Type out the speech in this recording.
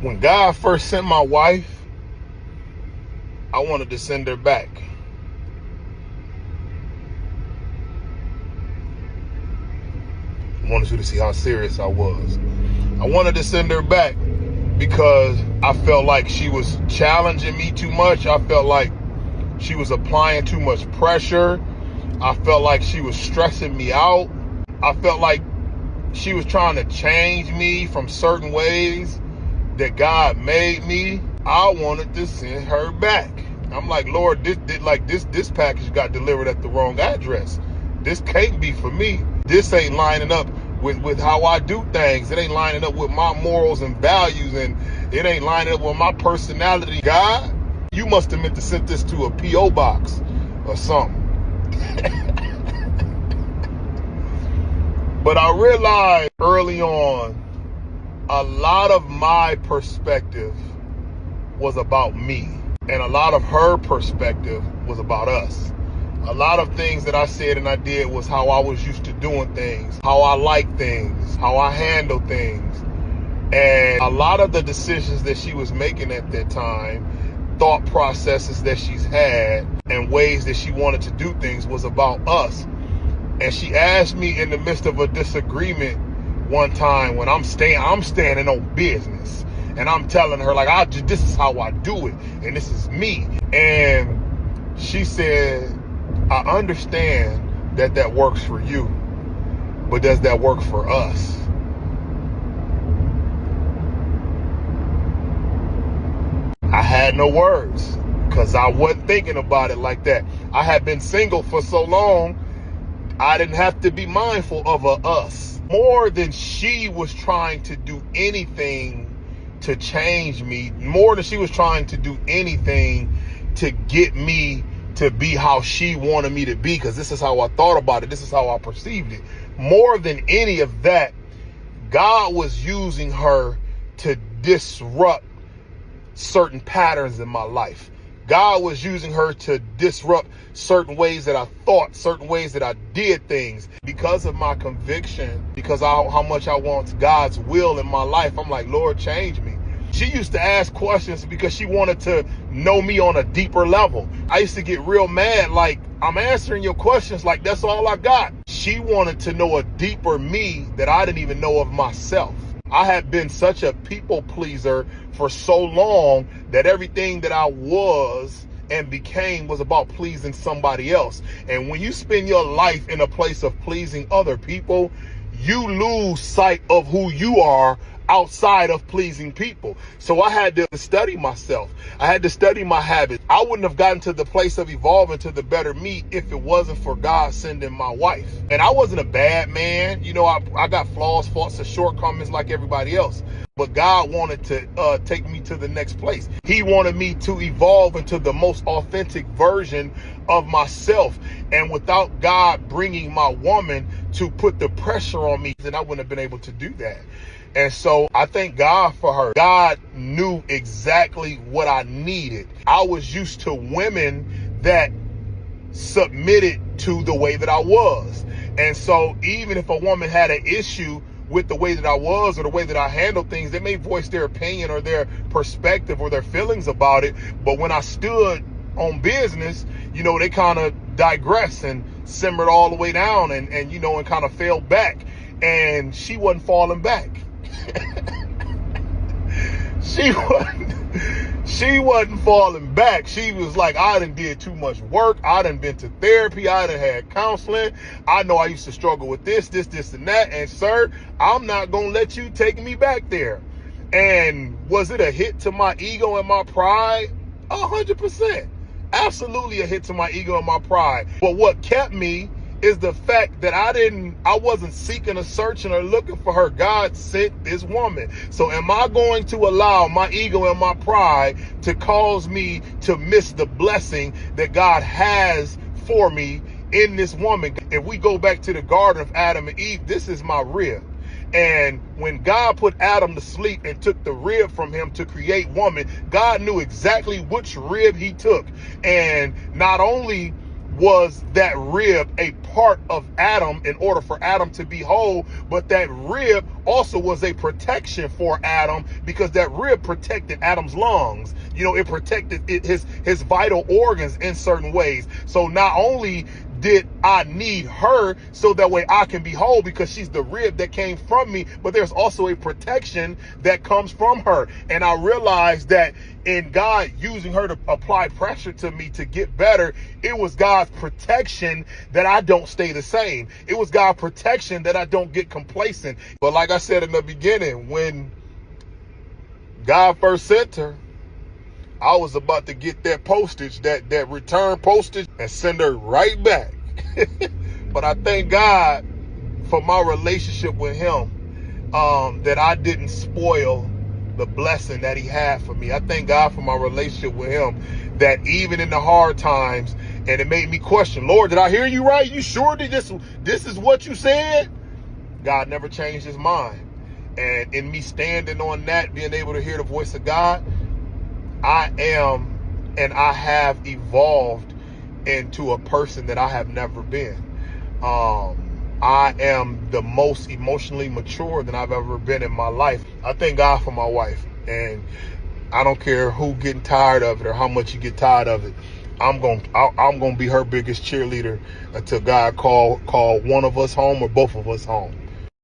When God first sent my wife, I wanted to send her back. I wanted you to see how serious I was. I wanted to send her back because I felt like she was challenging me too much. I felt like she was applying too much pressure. I felt like she was stressing me out. I felt like she was trying to change me from certain ways that God made me. I wanted to send her back. I'm like, Lord, this package got delivered at the wrong address. This can't be for me. This ain't lining up with how I do things. It ain't lining up with my morals and values, and it ain't lining up with my personality. God, you must have meant to send this to a P.O. box or something. But I realized early on, a lot of my perspective was about me, and a lot of her perspective was about us. A lot of things that I said and I did was how I was used to doing things, how I like things, how I handle things. And a lot of the decisions that she was making at that time, thought processes that she's had, and ways that she wanted to do things was about us. And she asked me in the midst of a disagreement one time when I'm standing on business, and I'm telling her, like, this is how I do it, and this is me. And she said, I understand that works for you, but does that work for us? I had no words because I wasn't thinking about it like that. I had been single for so long, I didn't have to be mindful of a us. More than she was trying to do anything to change me, more than she was trying to do anything to get me to be how she wanted me to be, because this is how I thought about it, this is how I perceived it. More than any of that, God was using her to disrupt certain patterns in my life. God was using her to disrupt certain ways that I thought, certain ways that I did things. Because of my conviction, because how much I want God's will in my life, I'm like, Lord, change me. She used to ask questions because she wanted to know me on a deeper level. I used to get real mad, like, I'm answering your questions like that's all I got. She wanted to know a deeper me that I didn't even know of myself. I had been such a people pleaser for so long that everything that I was and became was about pleasing somebody else. And when you spend your life in a place of pleasing other people, you lose sight of who you are outside of pleasing people. So I had to study myself. I had to study my habits. I wouldn't have gotten to the place of evolving to the better me if it wasn't for God sending my wife. And I wasn't a bad man. You know, I got flaws, faults, and shortcomings like everybody else. But God wanted to take me to the next place. He wanted me to evolve into the most authentic version of myself. And without God bringing my woman to put the pressure on me, then I wouldn't have been able to do that. And so I thank God for her. God knew exactly what I needed. I was used to women that submitted to the way that I was. And so even if a woman had an issue with the way that I was or the way that I handled things, they may voice their opinion or their perspective or their feelings about it. But when I stood on business, you know, they kind of digressed and simmered all the way down and kind of fell back. And she wasn't falling back. She wasn't falling back. She was like, I done did too much work. I done been to therapy. I done had counseling. I know I used to struggle with this, and that. And sir, I'm not going to let you take me back there. And was it a hit to my ego and my pride? 100%. Absolutely a hit to my ego and my pride. But what kept me is the fact that I wasn't seeking or searching or looking for her. God sent this woman. So am I going to allow my ego and my pride to cause me to miss the blessing that God has for me in this woman? If we go back to the Garden of Adam and Eve, this is my rib. And when God put Adam to sleep and took the rib from him to create woman, God knew exactly which rib he took. And not only was that rib a part of Adam in order for Adam to be whole, but that rib also was a protection for Adam because that rib protected Adam's lungs. You know, it protected his vital organs in certain ways. So not only did I need her so that way I can be whole because she's the rib that came from me, but there's also a protection that comes from her. And I realized that in God using her to apply pressure to me to get better, it was God's protection that I don't stay the same. It was God's protection that I don't get complacent. But like I said in the beginning, when God first sent her, I was about to get that postage, that return postage, and send her right back. But I thank God for my relationship with him, that I didn't spoil the blessing that he had for me. I thank God for my relationship with him, that even in the hard times, and it made me question, Lord, did I hear you right? You sure that this is what you said? God never changed his mind. And in me standing on that, being able to hear the voice of God, I am and I have evolved into a person that I have never been. I am the most emotionally mature than I've ever been in my life. I thank God for my wife, and I don't care who getting tired of it or how much you get tired of it. I'm gonna be her biggest cheerleader until God call one of us home or both of us home.